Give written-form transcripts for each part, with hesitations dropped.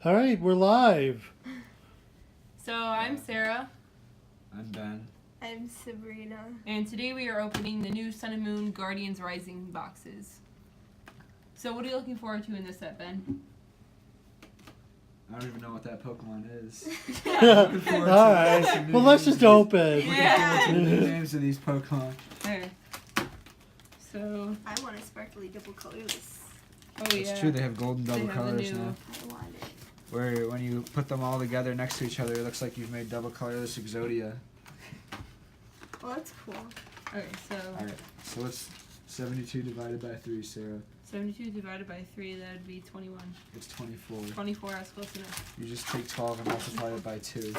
All right, we're live. So I'm Sarah. I'm Ben. I'm Sabrina. And today we are opening the new Sun and Moon Guardians Rising boxes. So what are you looking forward to in this set, Ben? I don't even know what that Pokemon is. All right. Well, let's just open. Yeah. The new names of these Pokemon. There. So, I want a sparkly double colorless. oh It's yeah. true, they have golden double They have the colors new- now. I want it. Where when you put them all together next to each other, it looks like you've made double colorless Exodia. Well, that's cool. Okay, so Alright, so what's 72 divided by 3, Sarah? 72 divided by 3, that would be 21. It's 24. 24, I was close enough. You just take 12 and multiply it by 2.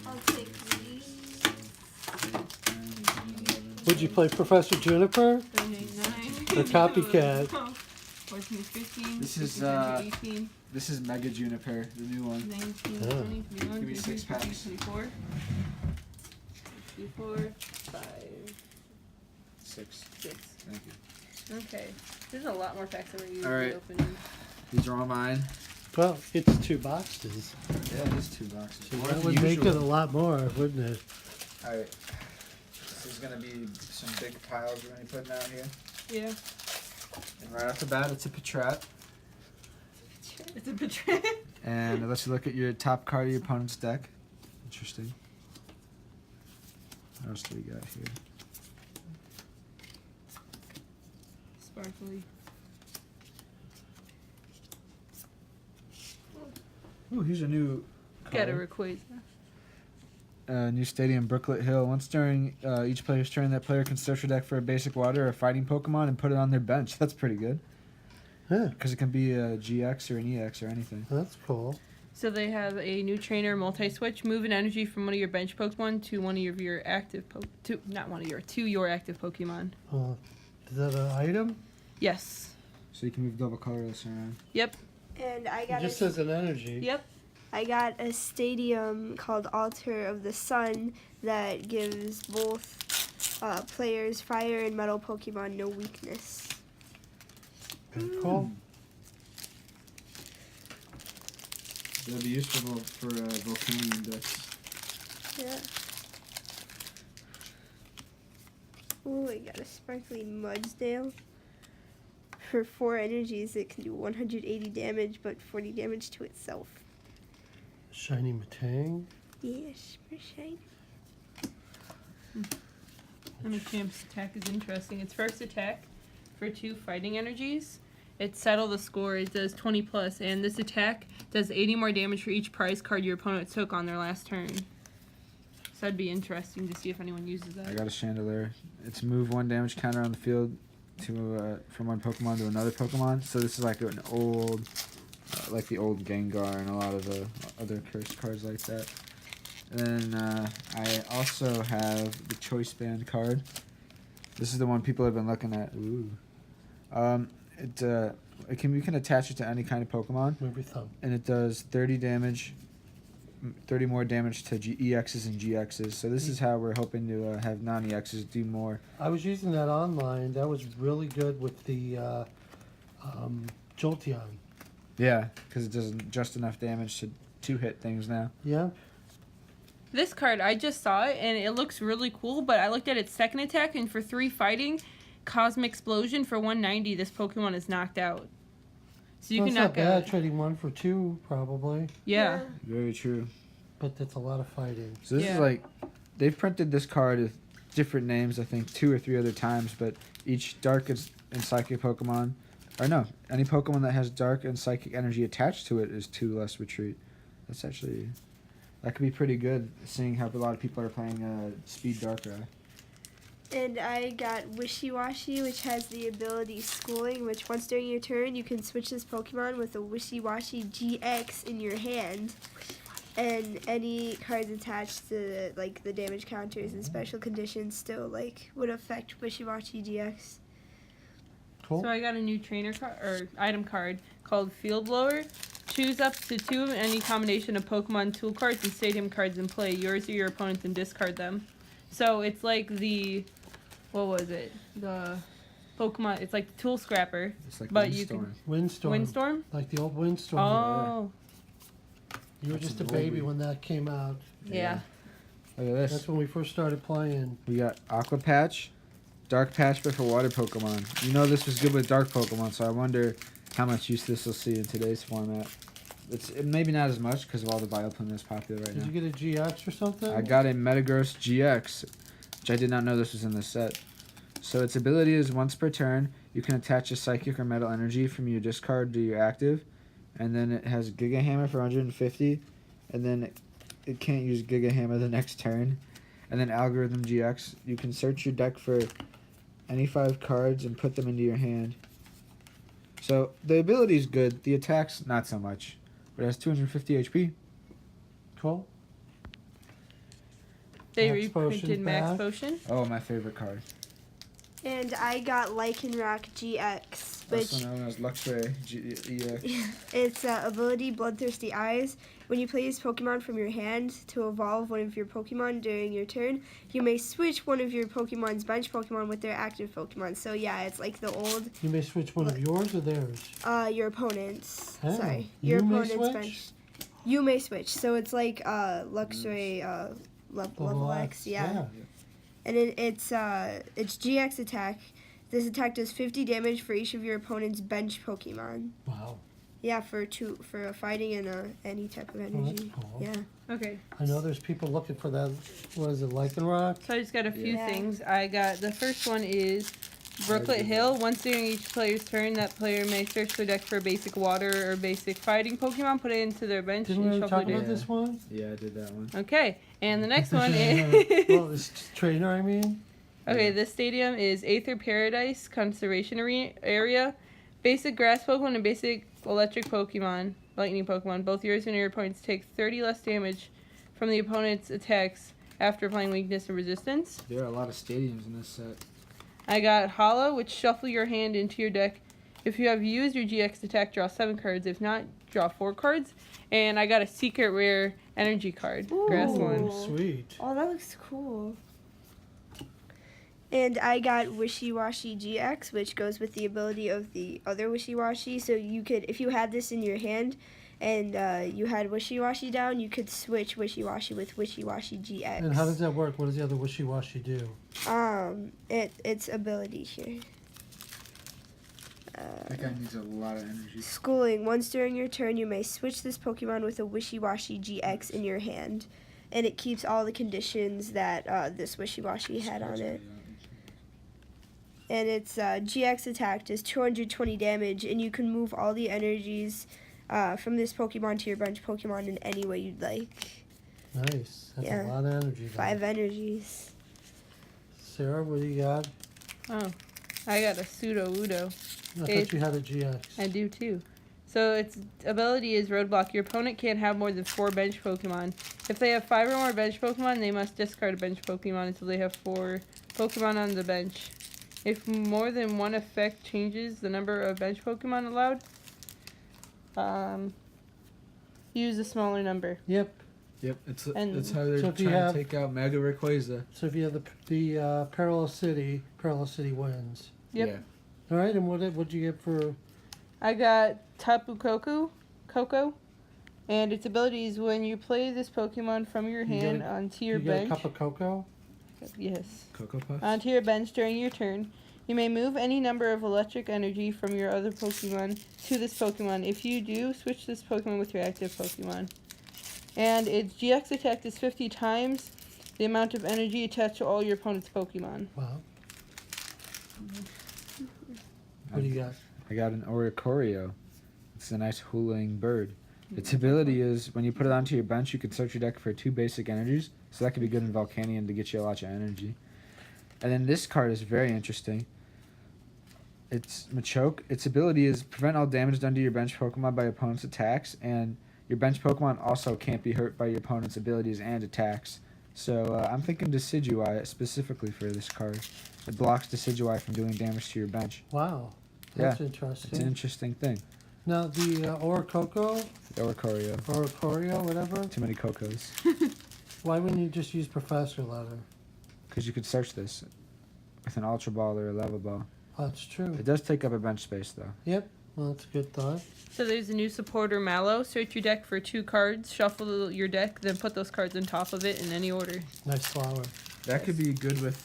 I'll take these. Would you play Professor Juniper? 7, 8, 9. The copycat. 14, 15. This is, 18. This is Mega Juniper, the new one. 19, Yeah. 20, 21, Give me 6 packs. 24. 24, 5, 6. 6. Thank you. Okay. There's a lot more packs than we're usually Alright. opening. These are all mine. Well, it's 2 boxes. Yeah, it is 2 boxes. So More that than would make it a usual. lot more, wouldn't it? Alright. This is gonna be some big piles we're gonna be putting out here. Yeah. And right off the bat, it's a Patrat. It's a betrayal. And let's look at your top card of your opponent's deck. Interesting. What else do we got here? Sparkly. Ooh, here's a new Got a color. Rayquaza. New Stadium Brooklet Hill. Once during each player's turn, that player can search your deck for a basic water or a fighting Pokemon and put it on their bench. That's pretty good. Yeah, Because it can be a GX or an EX or anything. that's cool. So they have a new trainer multi-switch. Move an energy from one of your bench Pokemon to one of your active to your active Pokemon. Is that an item? Yes. So you can move double colorless around. Yep. And I It got just a, says an energy. Yep. I got a stadium called Altar of the Sun that gives both players fire and metal Pokemon no weakness. Very cool. That'll be useful for Volcanion decks. Yeah. Ooh, I got a sparkly Mudsdale. For 4 energies, it can do 180 damage, but 40 damage to itself. Shiny Matang. Yes, for shiny. And the champ's attack is interesting. Its first attack for 2 fighting energies. It settle the score. It does 20 plus, and this attack does 80 more damage for each prize card your opponent took on their last turn. So that'd be interesting to see if anyone uses I that. got a Chandelier. It's move 1 damage counter on the field to from one Pokemon to another Pokemon. So this is like an old, like the old Gengar and a lot of other cursed cards like that. And then I also have the Choice Band card. This is the one people have been looking at. Ooh. You can attach it to any kind of Pokemon, Move your thumb. and it does 30 damage, 30 more damage to EXs and GXs. So this is how we're hoping to have non-EXs do more. I was using that online. That was really good with the Jolteon. Yeah, because it does just enough damage to 2-hit things now. Yeah. This card, I just saw it, and it looks really cool, but I looked at its second attack, and for 3 fighting, Cosmic Explosion for 190, this Pokemon is knocked out. So you Well, can it's not knock bad out. trading 1 for 2, probably. Yeah. Very true. But that's a lot of fighting. So this Yeah. is like, they've printed this card with different names, I think 2 or 3 other times, but each Dark and Psychic Pokemon, or no, any Pokemon that has Dark and Psychic energy attached to it is 2 less retreat. That's actually, that could be pretty good, seeing how a lot of people are playing Speed Darkrai. And I got Wishy Washy, which has the ability Schooling, which once during your turn, you can switch this Pokemon with a Wishy Washy GX in your hand. And any cards attached to like the damage counters and special conditions still like would affect Wishy Washy GX. Cool. So I got a new trainer card or item card called Field Blower. Choose up to 2 of any combination of Pokemon tool cards and stadium cards in play, yours or your opponent's, and discard them. So it's like the, what was it? The Pokemon. It's like the Tool Scrapper. It's like But Windstorm. you can- Windstorm. Windstorm? Like the old Windstorm. Oh, You were That's just a an baby oldie. when that came out. yeah. Look at this. That's when we first started playing. We got Aqua Patch, Dark Patch, but for water Pokemon. You know this was good with dark Pokemon, so I wonder how much use this will see in today's format. Maybe not as much because of all the Bioplume that's popular right Did now. you get a GX or something? I got a Metagross GX, which I did not know this was in this set. So its ability is once per turn, you can attach a Psychic or Metal Energy from your discard to your active, and then it has Giga Hammer for 150, and then it can't use Giga Hammer the next turn. And then Algorithm GX, you can search your deck for any 5 cards and put them into your hand. So the ability is good, the attack's not so much, but it has 250 HP. Cool. They Max reprinted Potion Max back. Potion. Oh, my favorite card. And I got Lycanroc GX, which Also known as Luxray EX. its ability Bloodthirsty Eyes. When you play this Pokemon from your hand to evolve one of your Pokemon during your turn, you may switch one of your Pokemon's bench Pokemon with their active Pokemon. So yeah, it's like the old You may switch one of yours or theirs. your opponent's. Oh, Sorry, you your may opponent's switch? bench. You may switch. So it's like Luxray level X, yeah. And its GX attack. This attack does 50 damage for each of your opponent's bench Pokemon. Wow. Yeah, for fighting and any type of Oh, that's energy. cool. Yeah. Okay. I know there's people looking for that. What is it, Lycanroc? So I just got a few Yeah. things. I got the first one is Brooklet Hill. Once during each player's turn, that player may search their deck for a basic water or basic fighting Pokemon, put it into their bench, Didn't we and already shuffle talk their about deck. this one? Yeah, I did that one. Okay, and the next one is Well, this trainer, I mean. okay. This stadium is Aether Paradise Conservation Area. Basic Grass Pokemon and basic Electric Pokemon, Lightning Pokemon. Both yours and your opponents take 30 less damage from the opponent's attacks after applying weakness and resistance. There are a lot of stadiums in this set. I got Hollow, which shuffle your hand into your deck. If you have used your GX attack, draw 7 cards. If not, draw 4 cards. And I got a secret rare energy card, grass Ooh. one. Sweet. Oh, that looks cool. And I got Wishy Washy GX, which goes with the ability of the other Wishy Washy. So you could, if you had this in your hand, and you had Wishy Washy down, you could switch Wishy Washy with Wishy Washy GX. And how does that work? What does the other Wishy Washy do? Its ability here. That guy needs a lot of energy. Schooling. Once during your turn, you may switch this Pokemon with a Wishy Washy GX in your hand, and it keeps all the conditions that this Wishy Washy had on it. And its GX attack does 220 damage, and you can move all the energies from this Pokemon to your bench Pokemon in any way you'd like. Nice. That's Yeah. a lot of energy. Though. 5 energies. Sarah, what do you got? Oh, I got a Pseudo Udo. I thought It- you had a GX. I do too. So its ability is Roadblock. Your opponent can't have more than 4 bench Pokemon. If they have 5 or more bench Pokemon, they must discard a bench Pokemon until they have 4 Pokemon on the bench. If more than one effect changes the number of bench Pokemon allowed, use a smaller number. Yep. Yep, it's And- that's how they're So if you trying have- to take out Mega Rayquaza. So if you have the Parallel City wins. Yep. Yeah. All right, and what'd you get for? I got Tapu Koko, and its ability is when you play this Pokemon from your You hand get onto your you got a bench. cup of cocoa. Yes. Cocoa Puffs. Onto your bench during your turn. You may move any number of electric energy from your other Pokemon to this Pokemon. If you do, switch this Pokemon with your active Pokemon. And its GX attack is 50 times the amount of energy attached to all your opponent's Pokemon. Wow. What do you got? I got an Oratorio. It's a nice hooling bird. Its ability is when you put it onto your bench, you can search your deck for 2 basic energies. So that could be good in Volcanion to get you a lot of energy. And then this card is very interesting. It's Machoke. Its ability is prevent all damage done to your bench Pokemon by opponent's attacks, and your bench Pokemon also can't be hurt by your opponent's abilities and attacks. So I'm thinking Decidueye specifically for this card. It blocks Decidueye from doing damage to your bench. Wow. That's interesting. It's an interesting thing. Now the Oracoco Oratorio. or Oratorio, whatever. Too many Cocos. Why wouldn't you just use Professor Letter? Because you could search this with an Ultra Ball or a Level Ball. That's true. It does take up a bench space though. Yep. Well, that's a good thought. So there's a new supporter, Mallow. Search your deck for 2 cards, shuffle your deck, then put those cards on top of it in any order. Nice flower. That could be good with.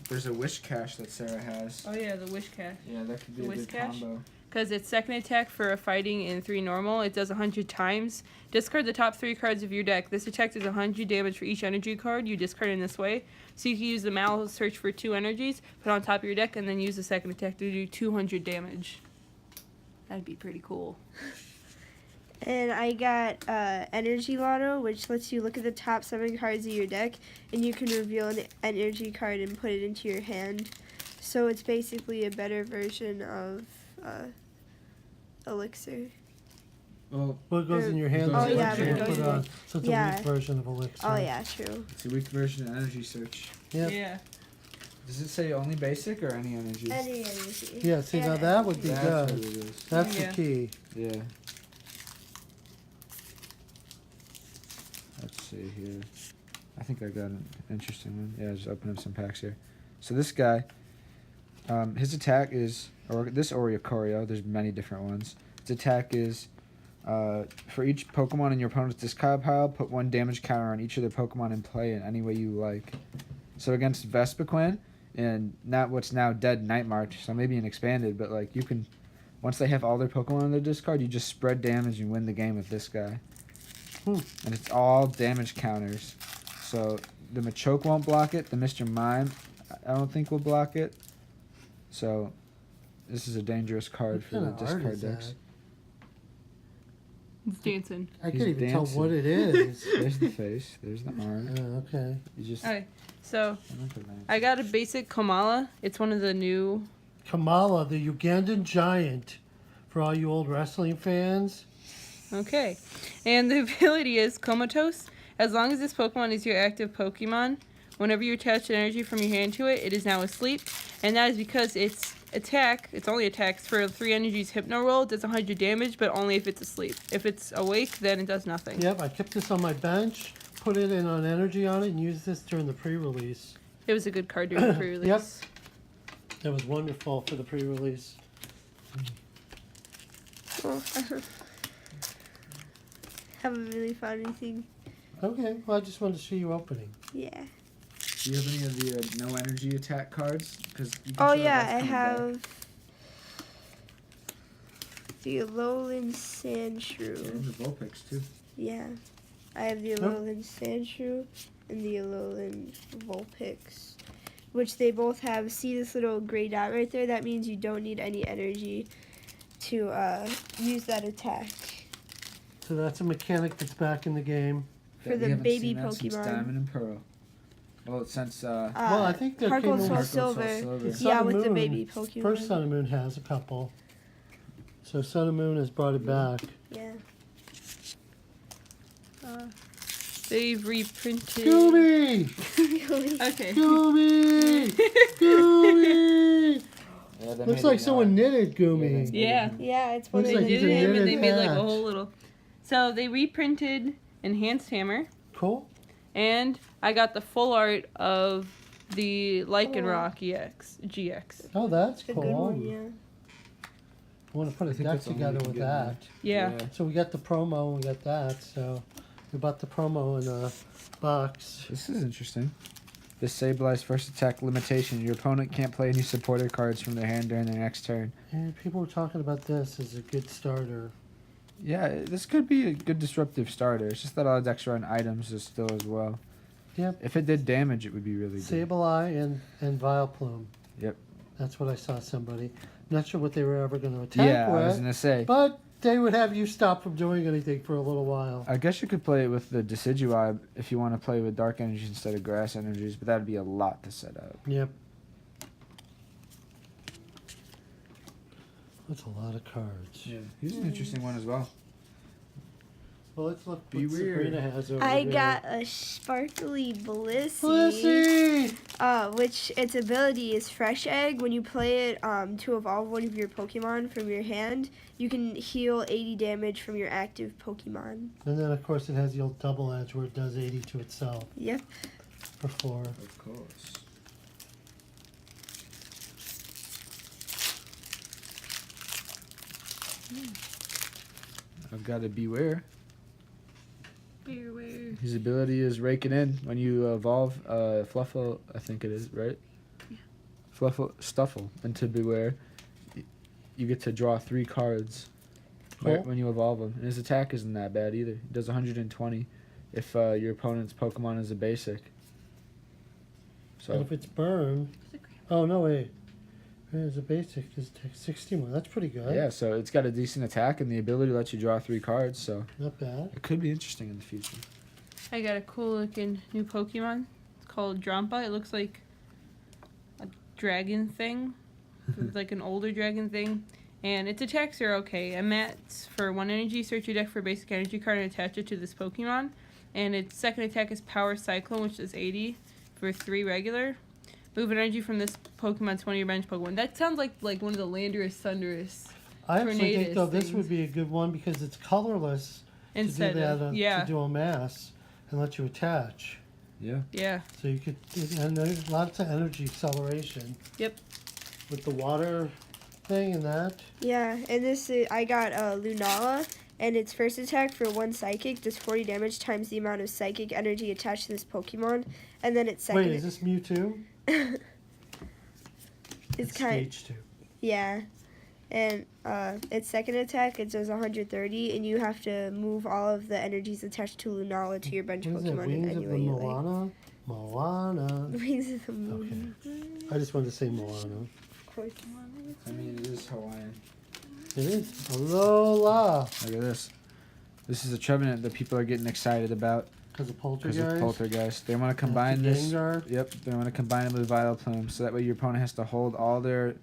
There's a Wish Cache that Sarah has. Oh yeah, the Wish Cache. Yeah, that could be The a Wish good Cache? combo. Because it's second attack for a fighting and 3 normal. It does 100 times. Discard the top 3 cards of your deck. This attack does 100 damage for each energy card you discard in this way. So you can use the Mallow, search for 2 energies, put it on top of your deck, and then use the second attack to do 200 damage. That'd be pretty cool. And I got Energy Lotto, which lets you look at the top 7 cards of your deck, and you can reveal an energy card and put it into your hand. So it's basically a better version of Elixir. Well, What goes in your hand? Oh, is yeah, what but you it put goes on. in- So it's yeah. a weak version of Elixir. Oh yeah, true. it's a weak version of Energy Search. Yep. Yeah. Does it say only basic or any energy? Any energy. Yeah, see, now that would be That's good. what it is. That's Yeah. the key. Yeah. Let's see here. I think I got an interesting one. Yeah, just open up some packs here. So this guy, his attack is, or this Oratorio, there's many different ones. Its attack is, for each Pokemon in your opponent's discard pile, put 1 damage counter on each of their Pokemon in play in any way you like. So against Vespiquen, and not what's now dead Night March, so maybe an expanded, but like you can, once they have all their Pokemon on their discard, you just spread damage and win the game with this guy. And it's all damage counters. So the Machoke won't block it. The Mr. Mime, I don't think will block it. So this is a dangerous card for the What kind of art discard is decks. that? It's dancing. I He's can't even tell dancing. what it is. There's the face. There's the arm. Oh, okay. You just. Okay, so I don't put that in. I got a basic Kamala. It's one of the new. Kamala, the Ugandan giant. For all you old wrestling fans. Okay, and the ability is Comatose. As long as this Pokemon is your active Pokemon, whenever you attach an energy from your hand to it, it is now asleep. And that is because its only attacks for 3 energies Hypno Roll, does 100 damage, but only if it's asleep. If it's awake, then it does nothing. Yep, I kept this on my bench, put it in on energy on it, and used this during the pre-release. It was a good card during the pre-release. Yep. That was wonderful for the pre-release. Well, haven't really found anything. Okay, well, I just wanted to see you opening. Yeah. Do you have any of the no energy attack cards? Cause you can Oh show yeah, that's I coming back. have the Lowland And Sandshrew. the Vulpix too. Yeah. I have the Lowland Sandshrew and the Lowland Vulpix. Which they both have. See this little gray dot right there? That means you don't need any energy to use that attack. So that's a mechanic that's back in the game. For We the haven't baby seen that since Pokemon. Diamond and Pearl. Well, since Well, I think there Heart came Gold, in- Soul Heart Gold, Soul Silver. Silver. It's Yeah, Sun and with the Moon. baby Pokemon. First Sun and Moon has a couple. So Sun and Moon has brought it back. Yeah. They've reprinted. Scooby! Okay. Goomy! Goomy! Yeah, they Looks made like it someone not- knitted Goomy. Yeah. Yeah, it's one Looks of like They he's did a him and knitted they made like a patch. whole little. So they reprinted Enhanced Hammer, Cool. and I got the full art of the Lycanroc GX. Oh, that's It's a cool. good one, yeah. I want to put I a think deck that's all together we can with get that. now. Yeah. So we got the promo and we got that. So we bought the promo in a box. This is interesting. The Sableye first attack limitation. Your opponent can't play any supporter cards from their hand during their next turn. And people were talking about this as a good starter. Yeah, this could be a good disruptive starter. It's just that all the decks run items as still as well. Yep. If it did damage, it would be really good. Sableye and Vileplume. Yep. That's what I saw somebody. Not sure what they were ever going to attack Yeah, I was with. gonna say. But they would have you stop from doing anything for a little while. I guess you could play it with the Decidueye if you want to play with dark energies instead of grass energies, but that'd be a lot to set up. Yep. That's a lot of cards. Yeah, he's an interesting one as well. Well, let's look Be what weird. Sabrina has over I there. got a sparkly Blissey. Blissey! Which its ability is Fresh Egg. When you play it to evolve one of your Pokemon from your hand, you can heal 80 damage from your active Pokemon. And then, of course, it has the old double edge where it does 80 to itself Yep. for 4. Of course. I've got a Beware. Beware. His ability is raking in when you evolve Fluffle, I think it is, right? Yeah. Stuffle into Beware. You get to draw 3 cards Cool. when you evolve him. And his attack isn't that bad either. He does 120 if your opponent's Pokemon is a basic. And So if it's burn, oh no wait, it's a basic. It's 60 more. That's pretty good. yeah, so it's got a decent attack and the ability to let you draw 3 cards. So Not bad. it could be interesting in the future. I got a cool looking new Pokemon. It's called Drampa. It looks like a dragon thing. It's like an older dragon thing. And its attacks are okay. A mat's for 1 energy, search your deck for a basic energy card and attach it to this Pokemon. And its second attack is Power Cyclone, which is 80 for 3 regular. Move an energy from this Pokemon to one of your bench Pokemon. That sounds like one of the Landorus, Thundurus. I actually think Tornadus though this things. would be a good one because it's colorless Instead to do that, of, yeah, to do a mass and let you attach. Yeah. yeah. So you could, and there's lots of energy acceleration. Yep. With the water thing and that. Yeah, and this is, I got Lunala, and its first attack for 1 psychic does 40 damage times the amount of psychic energy attached to this Pokemon, and then its second. Wait, is this Mewtwo? It's kind. Stage 2. Yeah, and its second attack it does 130, and you have to move all of the energies attached to Lunala to your bench What is it? Pokemon in Wings any of way the you like. Moana? Moana. Wings of the Moon. I just wanted to say Moana. Of course. I mean, it is Hawaiian. It is. Alola. Look at this. This is a Trevenant that people are getting excited about Because of because Poltergeist. of Poltergeist. They want to combine this. Gengar. Yep, they want to combine it with Vileplume, so that way your opponent has to hold all their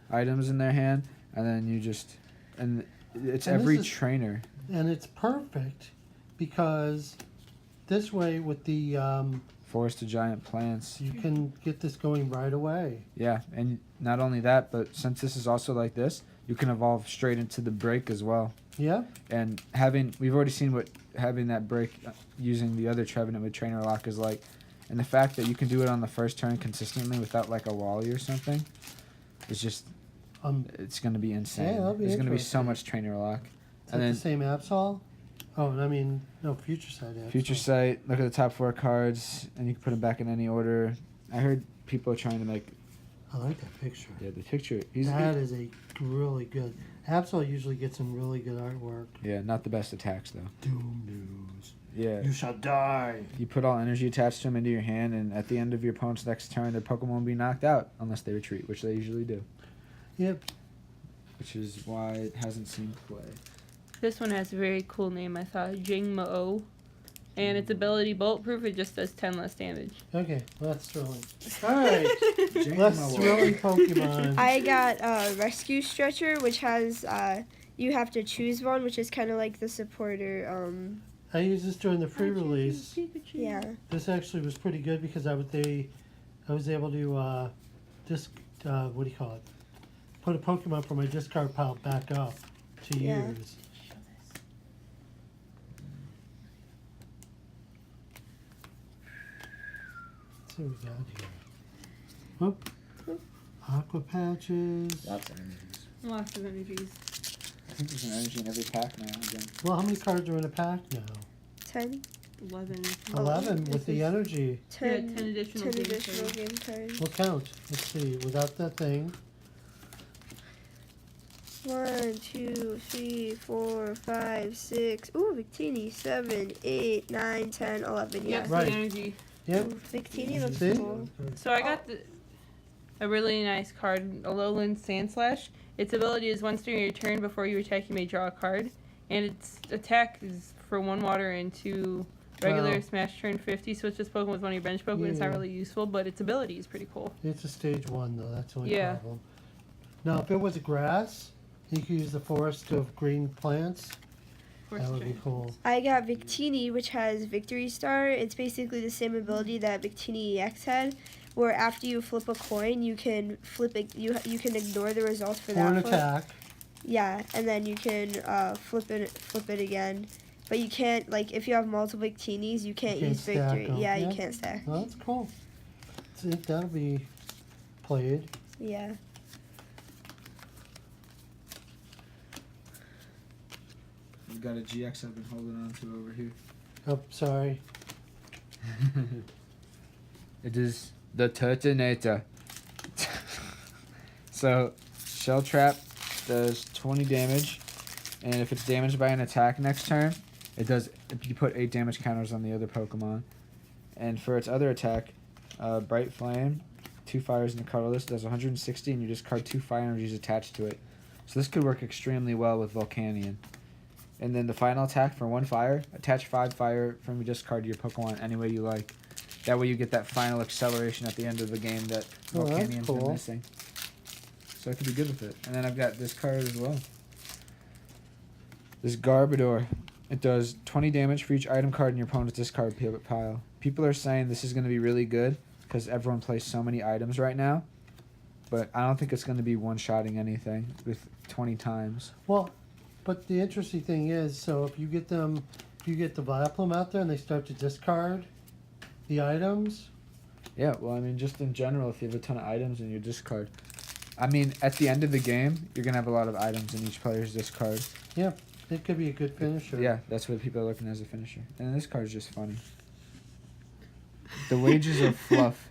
items in their hand, and then you just and it's And every this is- trainer. And it's perfect because this way with the Forest of Giant Plants. you can get this going right away. Yeah, and not only that, but since this is also like this, you can evolve straight into the break as well. Yeah. And we've already seen what having that break using the other Trevenant with Trainer Lock is like, and the fact that you can do it on the first turn consistently without like a Wally or something, is just it's going to be insane. that'll be There's going to be so interesting. much Trainer Lock. Is And that then the same Absol? Oh, I mean, no, Future Sight Absol. Future Sight, look at the top 4 cards, and you can put them back in any order. I heard people are trying to make I like that picture. the picture. That is a really good. Absol usually gets some really good artwork. Yeah, not the best attacks though. Doom news. Yeah. You shall die. You put all energy attached to them into your hand, and at the end of your opponent's next turn, their Pokemon will be knocked out unless they retreat, which they usually do. Yep. Which is why it hasn't seen play. This one has a very cool name, I thought. Jingmo. And its ability bulletproof, it just does 10 less damage. Okay, well, that's thrilling. All right, less thrilling Pokemon. I got Rescue Stretcher, which has you have to choose one, which is kind of like the supporter. I used this during the pre-release. Yeah. This actually was pretty good because I was able to what do you call it? Put a Pokemon from my discard pile back up to Yeah. use. Let's see what we got here. Whoop. Aqua Patches. Lots of energies. Lots of energies. I think there's an energy in every pack now. Again. Well, how many cards are in a pack now? 10. 11. 11 This with the is- energy. 10, Yeah, 10 additional game additional cards. game cards. We'll count. Let's see. Without that thing. 1, 2, 3, 4, 5, 6. Ooh, Victini. 7, 8, 9, 10, 11. Yeah. Yep, Right. the energy. Yep. Ooh, Victini looks See? cool. So I got a really nice card, a Lowland Sandslash. Its ability is once during your turn before you attack, you may draw a card. And its attack is for 1 water and 2 regular. Wow. Smash turn 50. Switch this Pokemon with one of your bench Pokemon. It's not Yeah. really useful, but its ability is pretty cool. It's a stage 1 though. That's the only Yeah. problem. Now, if it was grass, you could use the forest of green plants. Force That would be Giant. cool. I got Victini, which has Victory Star. It's basically the same ability that Victini EX had, where after you flip a coin, you can flip it. You can ignore the results for For that an flip. attack. Yeah, and then you can flip it again. But you can't, like, if you have multiple Victinis, you can't You can't use stack Victory. 'em. Yeah, Yeah. you can't stack. Well, that's cool. See, that'll be played. Yeah. I've got a GX I've been holding on to over here. Oh, sorry. It is the Titanate. So, Shell Trap does 20 damage, and if it's damaged by an attack next turn, it does. You put 8 damage counters on the other Pokemon. And for its other attack, Bright Flame, 2 fires in the colorless, does 160, and you discard 2 fire energies attached to it. So this could work extremely well with Volcanion. And then the final attack for 1 fire, attach 5 fire from your discard to your Pokemon any way you like. That way you get that final acceleration at the end of the game that Oh, that's Volcanion's cool. been missing. So I could be good with it. And then I've got this card as well. This Garbodor. It does 20 damage for each item card in your opponent's discard pile. People are saying this is going to be really good because everyone plays so many items right now. But I don't think it's going to be one-shotting anything with 20 times. Well, but the interesting thing is, so if you get the Vileplume out there and they start to discard the items. Yeah, well, I mean, just in general, if you have a ton of items in your discard. I mean, at the end of the game, you're going to have a lot of items in each player's discard. Yeah, it could be a good finisher. Yeah, that's what people are looking at as a finisher. And this card's just funny. The Wages of Fluff.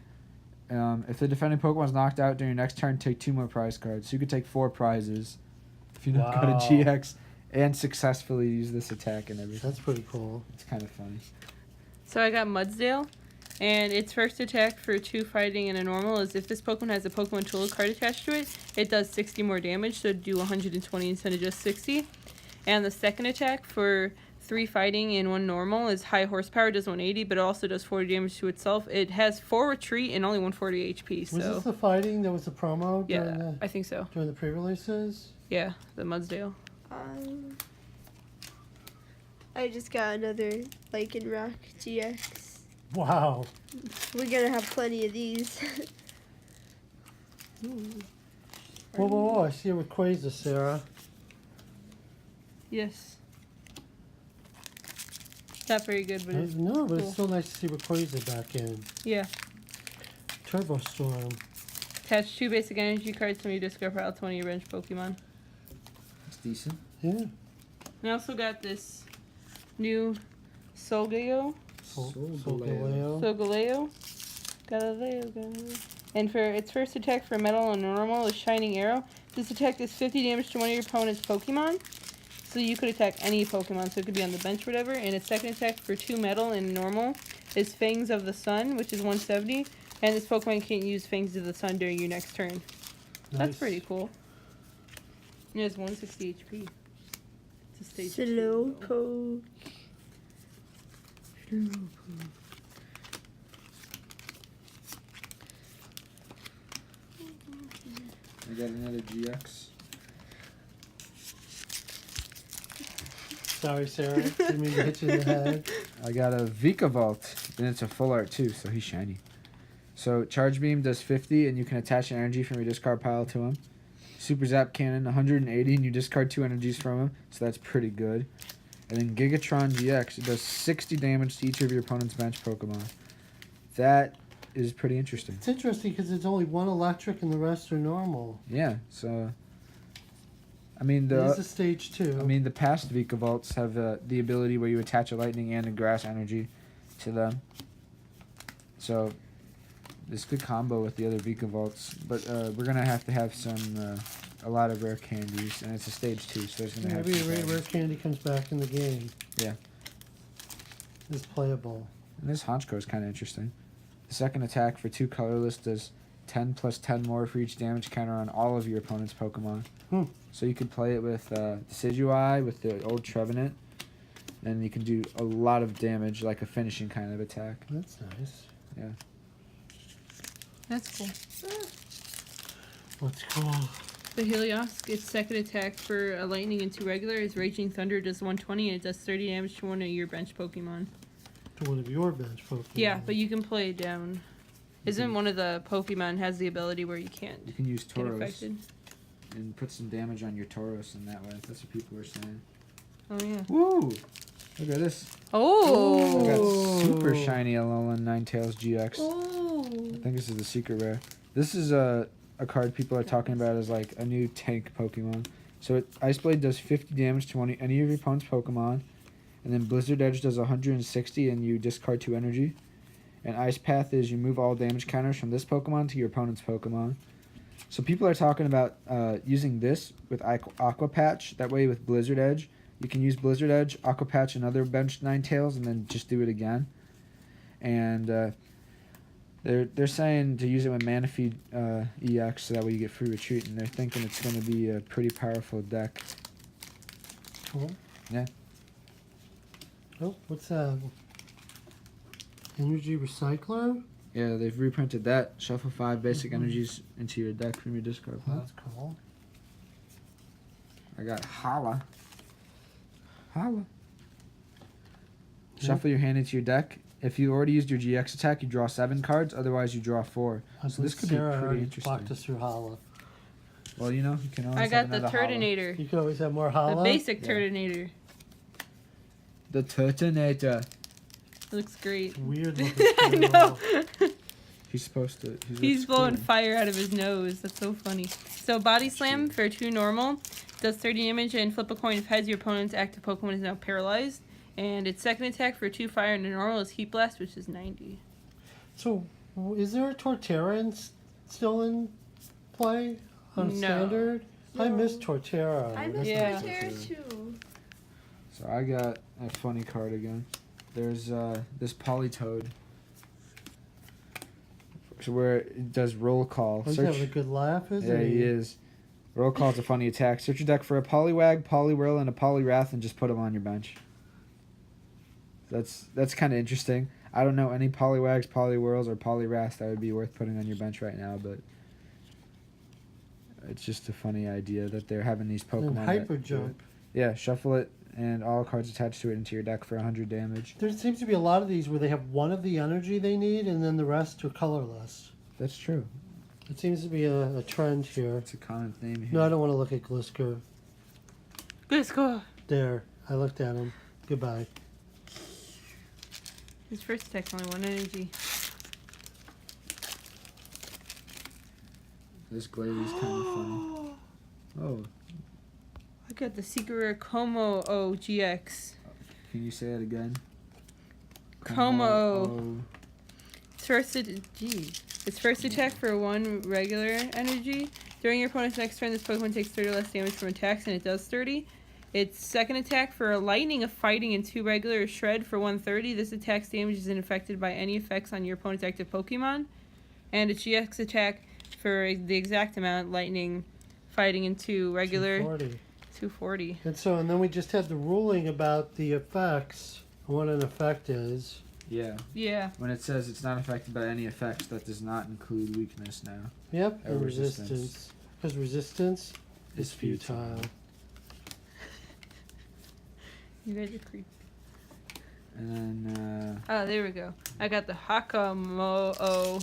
If the defending Pokemon's knocked out during your next turn, take 2 more prize cards. So you could take 4 prizes if you knock out a Wow. GX and successfully use this attack and everything. That's pretty cool. It's kind of funny. So I got Mudsdale, and its first attack for 2 fighting and a normal is if this Pokemon has a Pokemon Tool card attached to it, it does 60 more damage, so it'd do 120 instead of just 60. And the second attack for 3 fighting and 1 normal is high horsepower, does 180, but it also does 40 damage to itself. It has 4 retreat and only 140 HP, so... Was this the fighting that was the promo Yeah, I think so. during the pre-releases? Yeah, the Mudsdale. I just got another Lycanroc GX. Wow. We're gonna have plenty of these. Whoa, whoa, whoa. I see a Rayquaza, Sarah. Yes. Not very good, but it's No, but cool. it's still nice to see Rayquaza back in. Yeah. Turbo Storm. Attach 2 basic energy cards from your discard pile to one of your bench Pokemon. It's decent. Yeah. And I also got this new Solgaleo. Solgaleo. Galileo. And for its first attack for metal and normal is Shining Arrow. This attack does 50 damage to one of your opponent's Pokemon. So you could attack any Pokemon, so it could be on the bench or whatever. And its second attack for 2 metal and normal is Fangs of the Sun, which is 170. And this Pokemon can't use Fangs of the Sun during your next turn. That's Nice. pretty cool. It has 160 HP. It's a stage Slowpoke. I got another GX. Sorry, Sarah. Didn't mean to hit you in the head. I got a Vika Vault, and it's a full art too, so he's shiny. So Charge Beam does 50, and you can attach an energy from your discard pile to him. Super Zap Cannon, 180, and you discard 2 energies from him, so that's pretty good. And then Gigatron GX, it does 60 damage to each of your opponent's bench Pokemon. That is pretty interesting. It's interesting because there's only 1 electric and the rest are normal. Yeah, so... I mean, It is a stage 2. the past Vika Vaults have the ability where you attach a lightning and a grass energy to them. So this could combo with the other Vika Vaults, but we're gonna have to have a lot of rare candies, and it's a stage 2, so there's gonna have Maybe a some rare problems. candy comes back in the game. Yeah. It's playable. And this Honchko is kind of interesting. The second attack for 2 colorless does 10 plus 10 more for each damage counter on all of your opponent's Pokemon. So you could play it with Decidueye, with the old Trevenant, and you can do a lot of damage, like a finishing kind of attack. That's nice. Yeah. That's cool. What's cool? The Helios, its second attack for a lightning and 2 regular is Raging Thunder, does 120, and it does 30 damage to one of your bench Pokemon. To one of your bench Pokemon. Yeah, but you can play it down. Isn't one of the Pokemon has the ability where you can't You can use get Tauros affected? and put some damage on your Tauros in that way. That's what people were saying. Oh, yeah. Woo! Look at this. I Oh! got super shiny Alolan Ninetales GX. Oh! I think this is the secret rare. This is a card people are talking about as like a new tank Pokemon. So Ice Blade does 50 damage to any of your opponent's Pokemon. And then Blizzard Edge does 160 and you discard 2 energy. And Ice Path is you move all damage counters from this Pokemon to your opponent's Pokemon. So people are talking about using this with Aqua Patch. That way with Blizzard Edge, you can use Blizzard Edge, Aqua Patch, another bench Ninetales, and then just do it again. And they're saying to use it with Manaphy EX, so that way you get free retreat. And they're thinking it's going to be a pretty powerful deck. Cool. Yeah. Oh, what's that? Energy Recycler? Yeah, they've reprinted that. Shuffle 5 basic energies into your deck from your discard pile. That's cool. I got Hala. Hala. Yeah. Shuffle your hand into your deck. If you already used your GX attack, you draw 7 cards. Otherwise, you draw 4. So this could Sarah be pretty already interesting. walked us through Hala. Well, you know, you can always I got have the another Hala. Turtonator. You can always have more Hala. The basic Yeah. Turtonator. The Titanate. Looks great. Weird looking. I know. He's supposed to. He's blowing cool. fire out of his nose. That's so funny. So Body Slam for 2 normal. Does 30 damage and flip a coin if heads. Your opponent's active Pokemon is now paralyzed. And its second attack for 2 fire and a normal is Heat Blast, which is 90. So, is there a Torterra still in play on No. standard? I No. miss Torterra. I That's miss Yeah. Torterra too. So I got a funny card again. There's this Politoed. So where it does roll call. He's having a good laugh, isn't Yeah, he is. Roll call is a funny attack. Search your deck for a Poliwag, Poliwhirl, and a Poliwrath, and just put them on your bench. That's kind of interesting. I don't know any Poliwags, Poliwhirls, or Poliwraths that would be worth putting on your bench right now, but it's just a funny idea that they're having these Pokemon. And that Hyper do it. Jump. Yeah, shuffle it, and all cards attached to it into your deck for 100 damage. There seems to be a lot of these where they have one of the energy they need, and then the rest are colorless. That's true. It seems to be a trend here. It's a common theme here. No, I don't want to look at Glisker. Good score. There, I looked at him. Goodbye. His first attack's only 1 energy. This Glady's kind of funny. Oh, I got the Secret Rare Como O GX. can you say it again? Como. Its first attack for 1 regular energy. During your opponent's next turn, this Pokemon takes 30 less damage from attacks, and it does 30. Its second attack for a Lightning, a Fighting, and 2 regular Shred for 130. This attack's damage isn't affected by any effects on your opponent's active Pokemon. And its GX attack for the exact amount, Lightning, Fighting, and 2 regular, 240. And then we just had the ruling about the effects, what an effect is. Yeah. Yeah. When it says it's not affected by any effects, that does not include weakness now. Yep, Or and resistance. resistance. Because resistance is It's futile. futile. You guys are creepy. And then Oh, there we go. I got the Hakamo-O,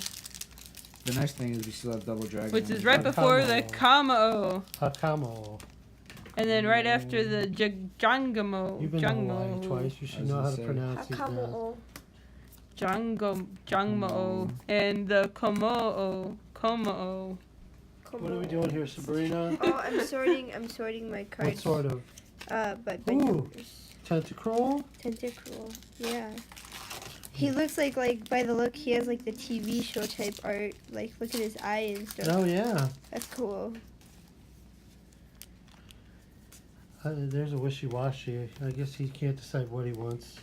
the nice thing is we still have Double Dragon. which on is the right deck. before the Kamo-O. Hakamo. And then right after the Jangamo. You've been to Hawaii twice. You I should was know gonna how to say. pronounce it now. Hakamo. Jangmo. And the Komo-O. Komo-O. What are we doing here, Sabrina? Oh, I'm sorting my cards. What sort of? By Ooh. numbers. Tentacruel? Tentacruel. Yeah. He looks like by the look, he has like the TV show type art. Like, look at his eye and stuff. Oh, yeah. That's cool. There's a Wishy Washy. I guess he can't decide what he wants.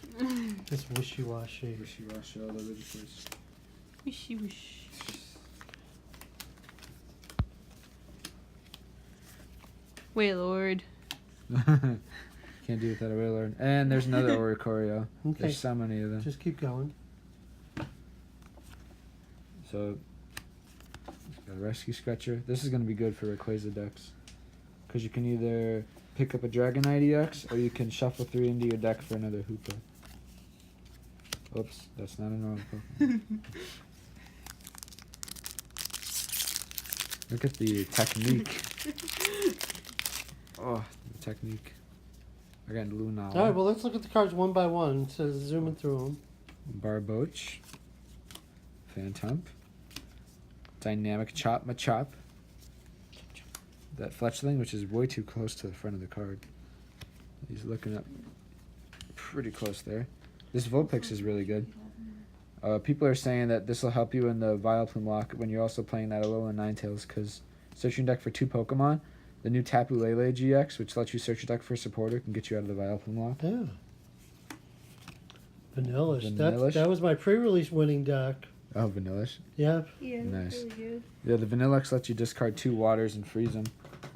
It's Wishy Washy. Wishy-washy all over the place. Wishy wish. Wailord. Can't do without a Wailord. And there's another Oratorio. Okay, There's so many of them. just keep going. So, got a Rescue Scratcher. This is going to be good for Rayquaza decks. Because you can either pick up a Dragonite EX, or you can shuffle 3 into your deck for another Hoopa. Oops, that's not a normal Pokemon. Look at the technique. Oh, the technique. I got Lunala. All right, well, let's look at the cards one by one. So zooming through them. Barboach. Phantump. Dynamic Chop Machop. that Fletchling, which is way too close to the front of the card. He's looking up pretty close there. This Vulpix is really good. People are saying that this will help you in the Vileplume lock when you're also playing that Alolan Ninetales, because searching deck for 2 Pokemon, the new Tapu Lele GX, which lets you search your deck for a supporter, can get you out of the Vileplume lock. Yeah. Vanillish. Vanillish? That was my pre-release winning deck. Oh, Vanillish. Yeah. Yeah, Nice. really good. Yeah, the Vanilluxe lets you discard 2 waters and freeze them,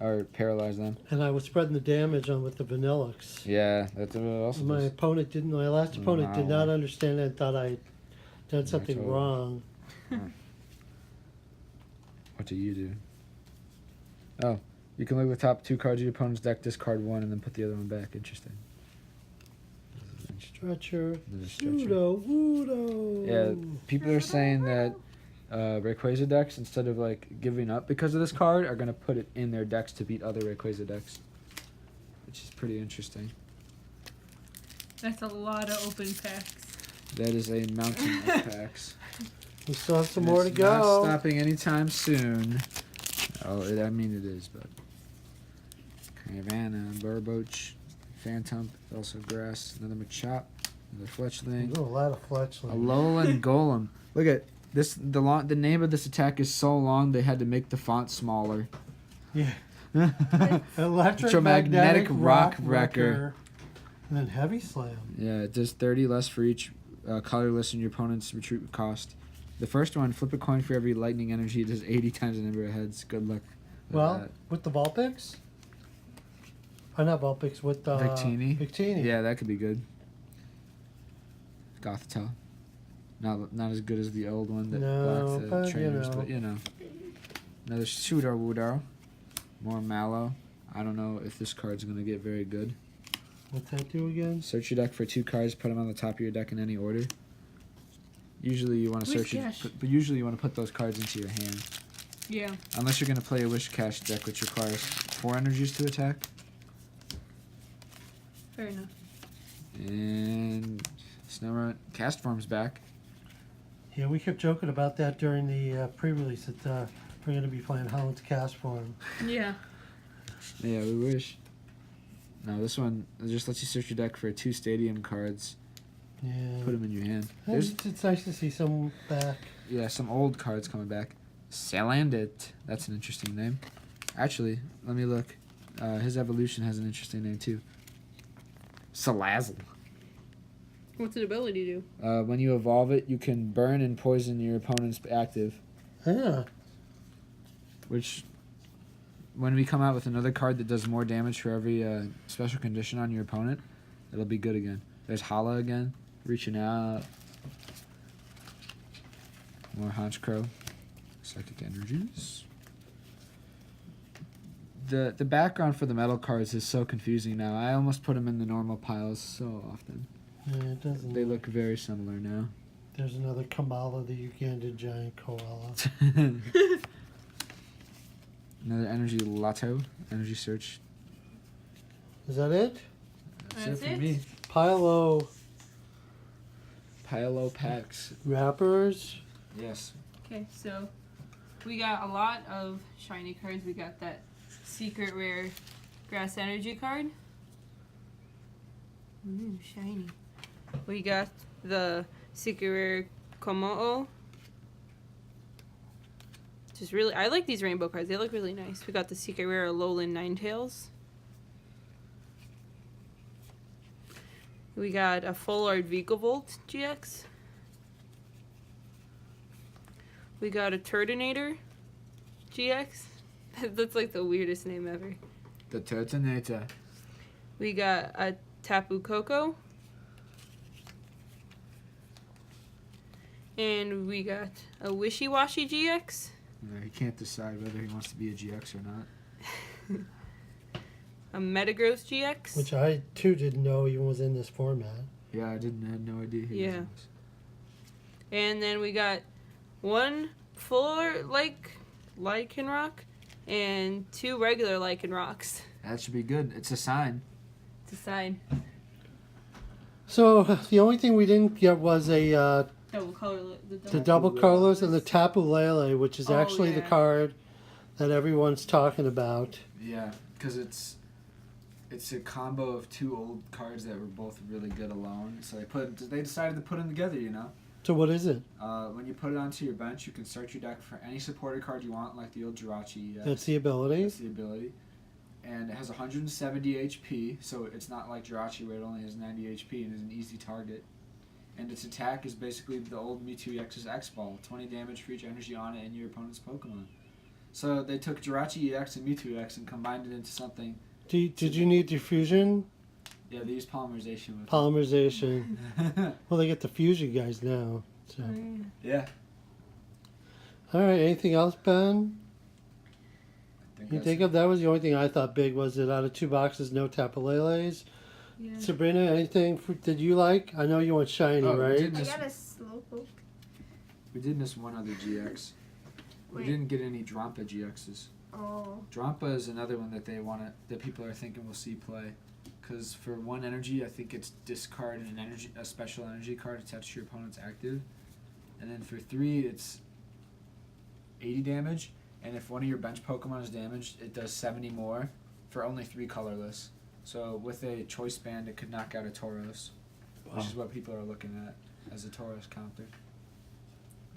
or paralyze them. And I was spreading the damage on with the Vanillux. Yeah, that's what it also My does. opponent didn't. My last opponent did Wow. not understand it and thought I done something totally. wrong. What do you do? Oh, you can look at the top 2 cards of your opponent's deck, discard 1, and then put the other one back. Interesting. Stretcher. There's a stretcher. Woodo. Yeah, people are saying that Rayquaza decks, instead of like giving up because of this card, are going to put it in their decks to beat other Rayquaza decks, which is pretty interesting. That's a lot of open packs. That is a mountain of packs. We still have some And more to it's not go. stopping anytime soon. Oh, I mean it is, but Caravana, Burboach, Phantom, also Grass, another Machop, another Fletchling, Ooh, a lot of a Fletchling. Lowland Golem. Look at this. The name of this attack is so long they had to make the font smaller. Yeah. Electromagnetic Electromagnetic Rock Rock Wrecker. Wrecker. And then Heavy Slam. Yeah, it does 30 less for each colorless in your opponent's retreat cost. The first one, flip a coin for every lightning energy. It does 80 times the number of heads. Good luck. with Well, that. with the Vulpix? Oh, not Vulpix, with the Victini? Victini. Yeah, that could be good. Gothitelle. Not as good as the old one that No, blocked the but, you trainers, know. but you know. Another Sudowoodo. More Mallow. I don't know if this card's going to get very good. What's that do again? Search your deck for 2 cards, put them on the top of your deck in any order. Usually you want to Wish search it, Cash. but usually you want to put those cards into your hand. Yeah. Unless you're going to play a Wish Cash deck, which requires 4 energies to attack. Fair enough. And Snorunt Cast form's back. Yeah, we kept joking about that during the pre-release that we're going to be playing Lowland Cast for him. Yeah. Yeah, we wish. No, this one just lets you search your deck for 2 stadium cards. Yeah. Put them in your hand. It's nice to see some back. Yeah, some old cards coming back. Salandit. That's an interesting name. Actually, let me look. His evolution has an interesting name too. Salazzle. What's the ability do? When you evolve it, you can burn and poison your opponent's active. Yeah. Which, when we come out with another card that does more damage for every special condition on your opponent, it'll be good again. There's Hala again, reaching out. More Honchkrow. Psychic energies. The background for the metal cards is so confusing now. I almost put them in the normal piles so often. Yeah, it doesn't. They look very similar now. There's another Kamala, the Ugandan giant koala. Another energy lotto, energy search. Is that it? That's That's it for it? me. Pilo Pilo packs. wrappers. Yes. Okay, so we got a lot of shiny cards. We got that secret rare grass energy card. Ooh, shiny. We got the secret rare Komo'o. Just really, I like these rainbow cards. They look really nice. We got the secret rare Lowland Ninetales. We got a full art Vika Vault GX. We got a Turtonator GX. That's like the weirdest name ever. The Turtonator. We got a Tapu Koko. And we got a Wishy Washy GX. He can't decide whether he wants to be a GX or not. A Metagross GX. Which I too didn't know even was in this format. Yeah, I had no idea he Yeah. was. And then we got one fuller Lycanroc and 2 regular Lycanrocs. That should be good. It's a sign. To sign. So the only thing we didn't get was a Double color. the double colors and the Tapu Lele, which is Oh, actually the yeah. card that everyone's talking about. Yeah, because it's a combo of two old cards that were both really good alone. So they decided to put them together, you know. So what is it? When you put it onto your bench, you can search your deck for any supported card you want, like the old Jirachi. That's the ability. That's the ability. And it has 170 HP, so it's not like Jirachi where it only has 90 HP and is an easy target. And its attack is basically the old Mewtwo EX's X-Ball, 20 damage for each energy on it and your opponent's Pokemon. So they took Jirachi EX and Mewtwo EX and combined it into something. Did you need diffusion? Yeah, they use polymerization with Polymerization. it. Well, they get the fusion guys now. So. Yeah. All right. Anything else, Ben? You that's think it. of that was the only thing I thought big was that out of 2 boxes, no Tapaleles. Yeah. Sabrina, anything did you like? I know you want shiny, Oh, right? I got a Slowpoke. We did miss one other GX. We Wait. didn't get any Drampa GXs. Oh. Drampa is another one that that people are thinking we'll see play. Because for 1 energy, I think it's discard a special energy card attached to your opponent's active. And then for 3, it's 80 damage. And if one of your bench Pokemon is damaged, it does 70 more for only 3 colorless. So with a choice band, it could knock out a Tauros, which is what people are looking at as a Tauros counter.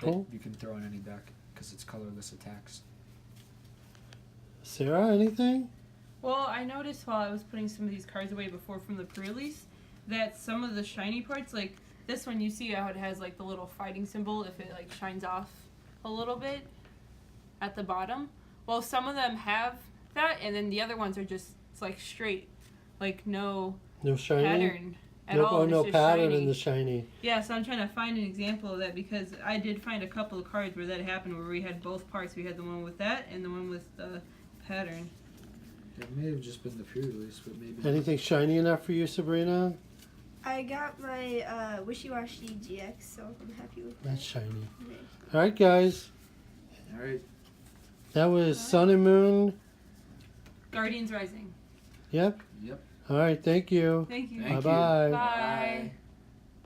Cool. That you can throw in any deck because it's colorless attacks. Sarah, anything? Well, I noticed while I was putting some of these cards away before from the pre-release that some of the shiny parts, like this one, you see how it has like the little fighting symbol if it like shines off a little bit at the bottom. Well, some of them have that, and then the other ones are just it's like straight, like no Shiny? pattern at No, all. oh, It's no just pattern shiny. in the shiny. Yeah, so I'm trying to find an example of that because I did find a couple of cards where that happened, where we had both parts. We had the one with that and the one with the pattern. It may have just been the pre-release, but maybe. Anything shiny enough for you, Sabrina? I got my Wishy Washy GX, so I'm happy with that. That's shiny. Okay. All right, guys. All right. That was Sun and Moon. Guardians Rising. Yep. Yep. All right, thank you. Thank you. Thank you. Bye-bye. Bye.